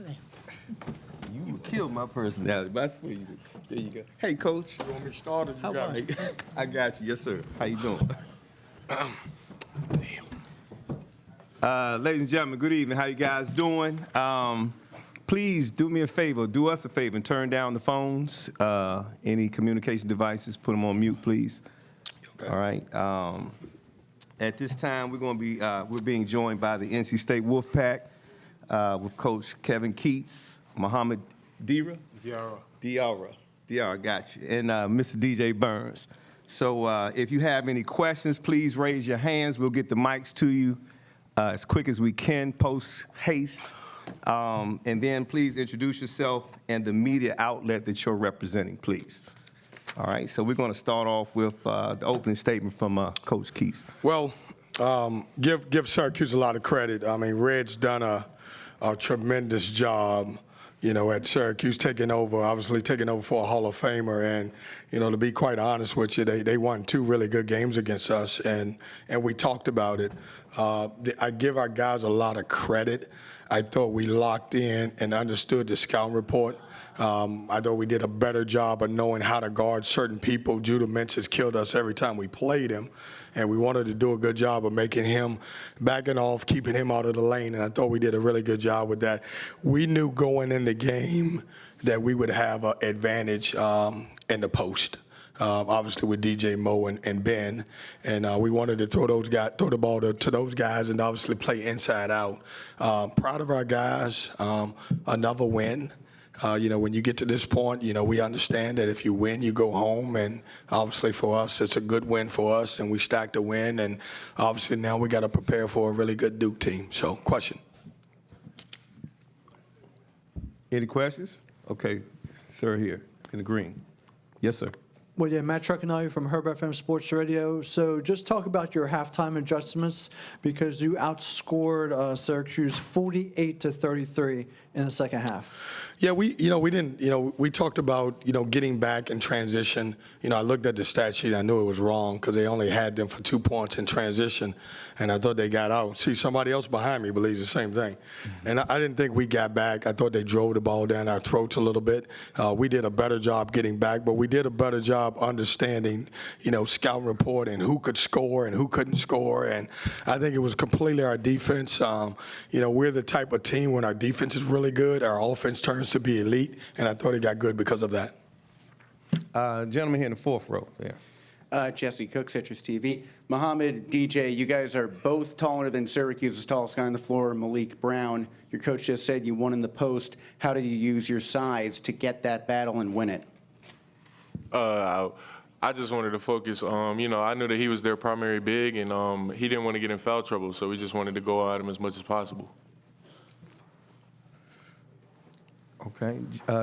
personality. You killed my personality, but I swear you did. There you go. Hey, Coach. You want me started? You How got are me. you? I got you. Yes, sir. How you doing? Ladies and gentlemen, good evening. How you guys doing? Please do me a favor. Do us a favor and turn down the phones. Any communication devices, put them on mute, please. Okay. All right. At this time, we're being joined by the NC State Wolfpack with Coach Kevin Keatts, Mohamed Diarra. Diarra, got you. And Mr. DJ Burns. So if you have any questions, please raise your hands. We'll get the mics to you as quick as we can, post haste. And then please introduce yourself and the media outlet that you're representing, please. All right, so we're going to start off with the opening statement from Coach Keatts. Well, give Syracuse a lot of credit. I mean, Red's done a tremendous job, at Syracuse, obviously taking over for a Hall of Famer. And, to be quite honest with you, they won 2 really good games against us, and we talked about it. I give our guys a lot of credit. I thought we locked in and understood the scout report. I thought we did a better job of knowing how to guard certain people. Judah Menches killed us every time we played him, and we wanted to do a good job of making him backing off, keeping him out of the lane, and I thought we did a really good job with that. We knew going in the game that we would have an advantage in the post. Obviously with DJ, Mo, and Ben, and we wanted to throw the ball to those guys, and obviously play inside out. Proud of our guys. Another win. When you get to this point, we understand that if you win, you go home, and obviously for us, it's a good win for us, and we stacked a win, and obviously now we got to prepare for a really good Duke team. So, question. Any questions? Okay, sir, here in the green. Yes, sir. Well, yeah, Matt Truckinelli from Herb FM Sports Radio. So just talk about your halftime adjustments, because you outscored Syracuse 48-33 in the second half. Yeah, we talked about, getting back in transition. I looked at the stat sheet. I knew it was wrong because they only had them for 2 points in transition, and I thought they got out. See, somebody else behind me believes the same thing. Mm-hmm. And I didn't think we got back. I thought they drove the ball down our throats a little bit. We did a better job getting back, but we did a better job understanding, scout report and who could score and who couldn't score. And I think it was completely our defense. We're the type of team when our defense is really good, our offense turns to be elite, and I thought it got good because of that. Gentleman here in the fourth row there. Jesse Cook, Citrus TV. Mohamed, DJ, you guys are both taller than Syracuse's tallest guy on the floor, Malik Brown. Your coach just said you won in the post. How did you use your size to get that battle and win it? I just wanted to focus. I knew that he was their primary big, and he didn't want to get in foul trouble, so we just wanted to go at him as much as possible. Okay,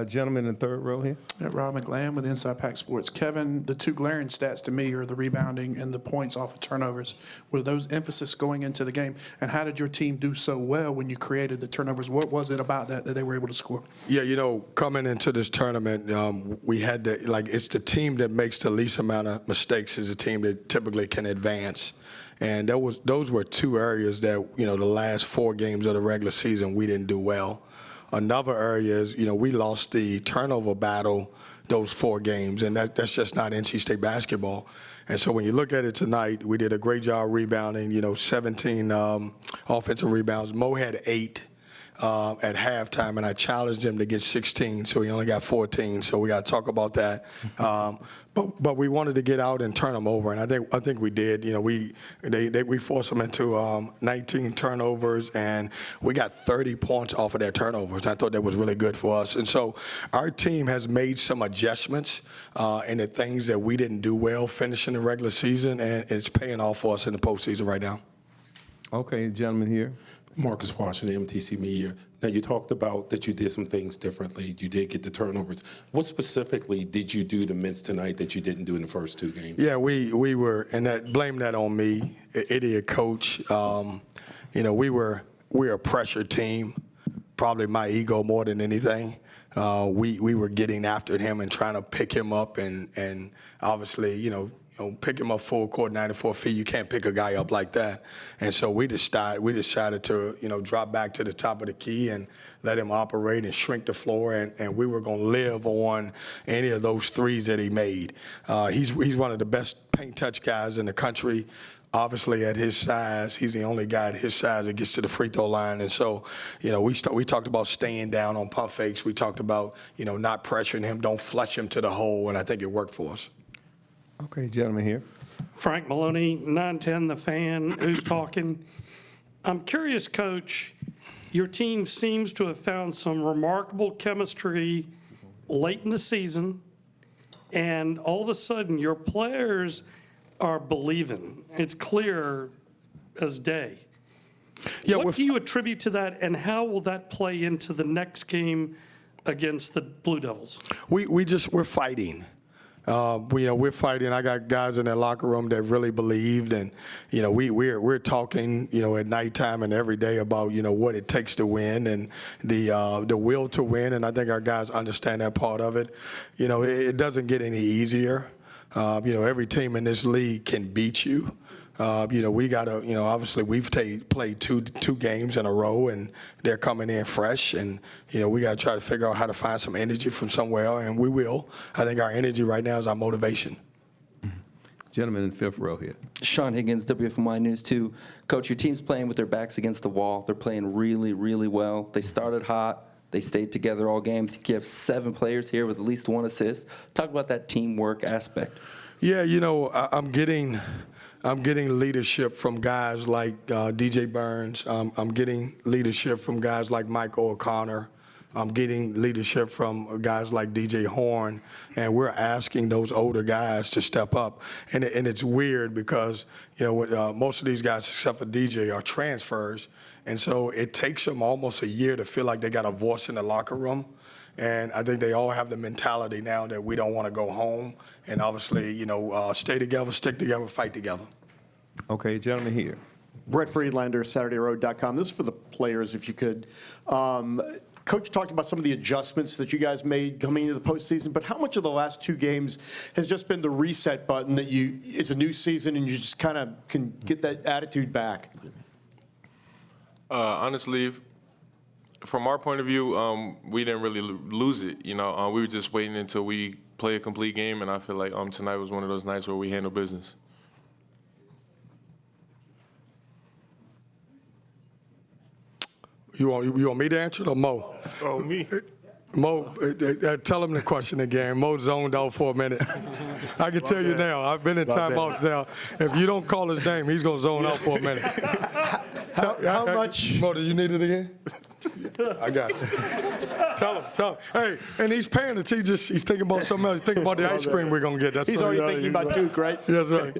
gentleman in the third row here. Rob McGlam with Inside Pack Sports. Kevin, the 2 glaring stats to me are the rebounding and the points off of turnovers. Were those emphasis going into the game? And how did your team do so well when you created the turnovers? What was it about that they were able to score? Yeah, coming into this tournament, we had it's the team that makes the least amount of mistakes is a team that typically can advance. And those were 2 areas that, the last 4 games of the regular season we didn't do well. Another area is, we lost the turnover battle those 4 games, and that's just not NC State basketball. And so when you look at it tonight, we did a great job rebounding, 17 offensive rebounds. Mo had 8 at halftime, and I challenged him to get 16, so he only got 14. So we got to talk about that. But we wanted to get out and turn them over, and I think we did. We forced them into 19 turnovers, and we got 30 points off of their turnovers. I thought that was really good for us. And so our team has made some adjustments in the things that we didn't do well finishing the regular season, and it's paying off for us in the postseason right now. Okay, gentleman here. Marcus Washington, MTC Media. Now, you talked about that you did some things differently. You did get the turnovers. What specifically did you do to Mints tonight that you didn't do in the first 2 games? Yeah, we were, and blame that on me, idiot coach. We're a pressure team, probably my ego more than anything. We were getting after him and trying to pick him up, and obviously, pick him up full court, 94 feet. You can't pick a guy up like that. And so we decided to, drop back to the top of the key and let him operate and shrink the floor. And we were going to live on any of those threes that he made. He's one of the best paint touch guys in the country. Obviously, at his size, he's the only guy at his size that gets to the free throw line. And so, we talked about staying down on pump fakes. We talked about, not pressuring him, don't flush him to the hole, and I think it worked for us. Okay, gentlemen here. Frank Maloney, 910 The Fan, who's talking. I'm curious, Coach, your team seems to have found some remarkable chemistry late in the season, and all of a sudden your players are believing. It's clear as day. Yeah, What do you attribute to that, and how will that play into the next game against the Blue Devils? We're fighting. We're fighting. I got guys in that locker room that really believed, and we're talking, at nighttime and every day about what it takes to win and the will to win, and I think our guys understand that part of it. It doesn't get any easier. Every team in this league can beat you. We got to, obviously we've played two games in a row, and they're coming in fresh, and, we got to try to figure out how to find some energy from somewhere, and we will. I think our energy right now is our motivation. Gentleman in fifth row here. Sean Higgins, WFMY News 2. Coach, your team's playing with their backs against the wall. They're playing really, really well. They started hot. They stayed together all game. You have 7 players here with at least 1 assist. Talk about that teamwork aspect. Yeah, I'm getting leadership from guys like DJ Burns. I'm getting leadership from guys like Michael O'Connor. I'm getting leadership from guys like DJ Horn, and we're asking those older guys to step up. And it's weird because most of these guys, except for DJ, are transfers, and so it takes them almost a year to feel like they got a voice in the locker room. And I think they all have the mentality now that we don't want to go home, and obviously, stay together, stick together, fight together. Okay, gentleman here. Brett Friedlander, SaturdayRoad.com. This is for the players, if you could. Coach talked about some of the adjustments that you guys made coming into the postseason, but how much of the last 2 games has just been the reset button that it's a new season and you just kind of can get that attitude back? Honestly, from our point of view, we didn't really lose it. We were just waiting until we play a complete game, and I feel like tonight was one of those nights where we handle business. You want me to answer it or Mo? Oh, me. Mo, tell him the question again. Mo zoned out for a minute. I can tell you now. I've been in timeouts now. If you don't call his name, he's going to zone out for a minute. How much? Mo, do you need it again? I got you. Tell him. Hey, and he's paying it. He's thinking about something else. He's thinking about the ice cream we're going to get. That's He's already thinking about Duke, right? Yes, right.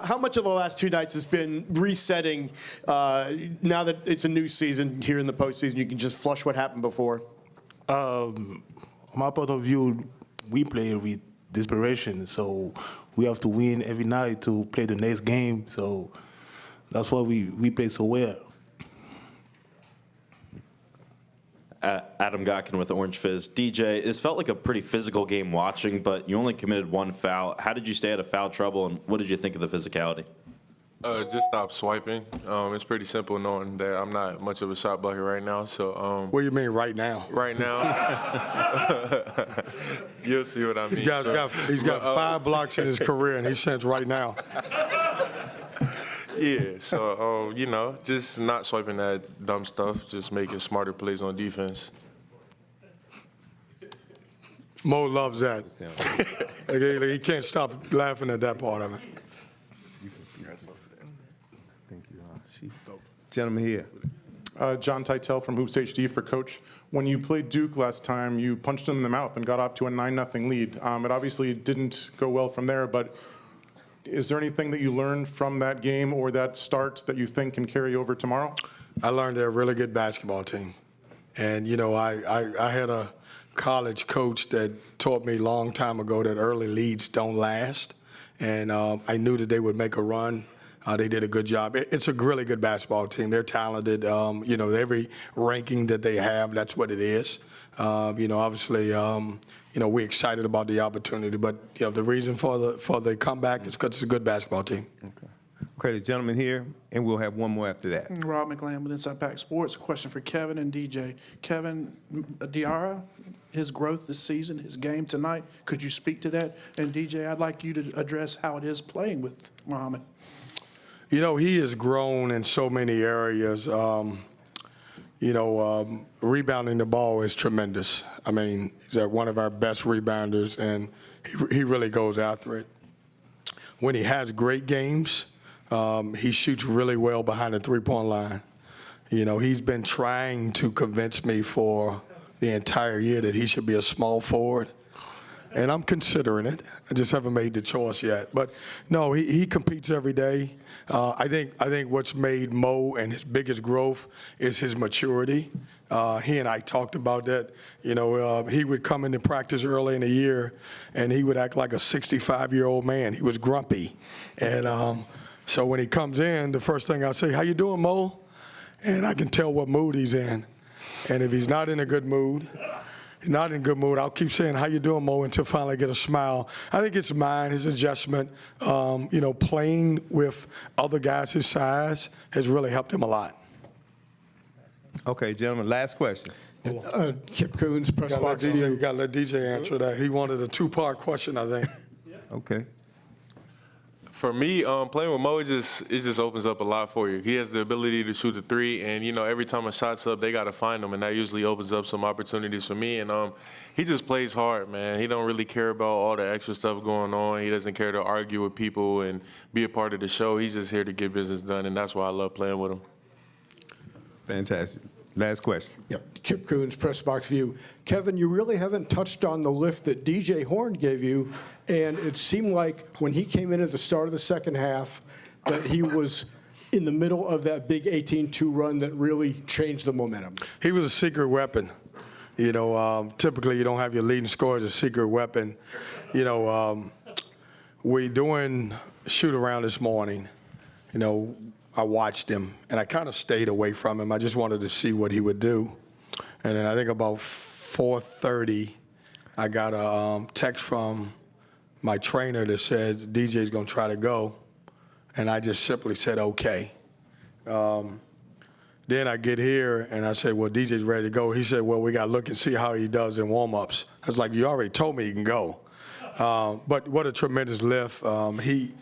How much of the last 2 nights has been resetting now that it's a new season here in the postseason? You can just flush what happened before. My point of view, we play with desperation, so we have to win every night to play the next game. So that's why we play so well. Adam Gotkin with Orange Fizz. DJ, this felt like a pretty physical game watching, but you only committed 1 foul. How did you stay out of foul trouble, and what did you think of the physicality? Just stop swiping. It's pretty simple knowing that I'm not much of a shot blocker right now. So. What do you mean right now? Right now. You'll see what I mean. He's got 5 blocks in his career, and he says right now. Yeah, so, just not swiping that dumb stuff, just making smarter plays on defense. Mo loves that. He can't stop laughing at that part of it. Thank you. Gentleman here. John Titel from Hoops HD for Coach. When you played Duke last time, you punched them in the mouth and got off to a 9-0 lead. It obviously didn't go well from there, but is there anything that you learned from that game or that start that you think can carry over tomorrow? I learned they're a really good basketball team. And, I had a college coach that taught me a long time ago that early leads don't last. And I knew that they would make a run. They did a good job. It's a really good basketball team. They're talented. Every ranking that they have, that's what it is. Obviously, we're excited about the opportunity, but the reason for the comeback is because it's a good basketball team. Okay, the gentleman here, and we'll have one more after that. Rob McLean with Inside Pack Sports. A question for Kevin and DJ. Kevin Diarra, his growth this season, his game tonight, could you speak to that? And DJ, I'd like you to address how it is playing with Mohamed. He has grown in so many areas. Rebounding the ball is tremendous. I mean, he's one of our best rebounders, and he really goes after it. When he has great games, he shoots really well behind the three-point line. He's been trying to convince me for the entire year that he should be a small forward, and I'm considering it. I just haven't made the choice yet. But no, he competes every day. I think what's made Mo and his biggest growth is his maturity. He and I talked about that. He would come into practice early in the year, and he would act like a 65-year-old man. He was grumpy, and so when he comes in, the first thing I say, "How you doing, Mo?" And I can tell what mood he's in. And if he's not in a good mood, I'll keep saying, "How you doing, Mo?" until finally I get a smile. I think it's his adjustment. Playing with other guys his size has really helped him a lot. Okay, gentlemen, last question. Kip Coons, press box. You got to let DJ answer that. He wanted a two-part question, I think. Okay. For me, playing with Mo, it just opens up a lot for you. He has the ability to shoot the three, and every time a shot's up, they got to find him, and that usually opens up some opportunities for me. And he just plays hard, man. He don't really care about all the extra stuff going on. He doesn't care to argue with people and be a part of the show. He's just here to get business done, and that's why I love playing with him. Fantastic. Last question. Yep. Kip Coons, Press Box View. Kevin, you really haven't touched on the lift that DJ Horn gave you, and it seemed like when he came in at the start of the second half that he was in the middle of that big 18-2 run that really changed the momentum. He was a secret weapon. Typically you don't have your leading scorer as a secret weapon. We doing shoot-around this morning, I watched him, and I kind of stayed away from him. I just wanted to see what he would do. And then I think about 4:30, I got a text from my trainer that said, DJ's going to try to go. And I just simply said, okay. Then I get here, and I said, well, DJ's ready to go. He said, well, we got to look and see how he does in warm-ups. I was like, you already told me he can go. But what a tremendous lift. He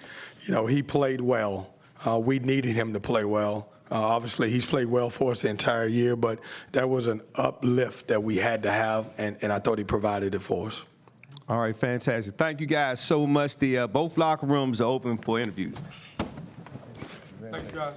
played well. We needed him to play well. Obviously, he's played well for us the entire year, but that was an uplift that we had to have, and I thought he provided it for us. All right, fantastic. Thank you guys so much. Both locker rooms are open for interviews. Thanks, guys.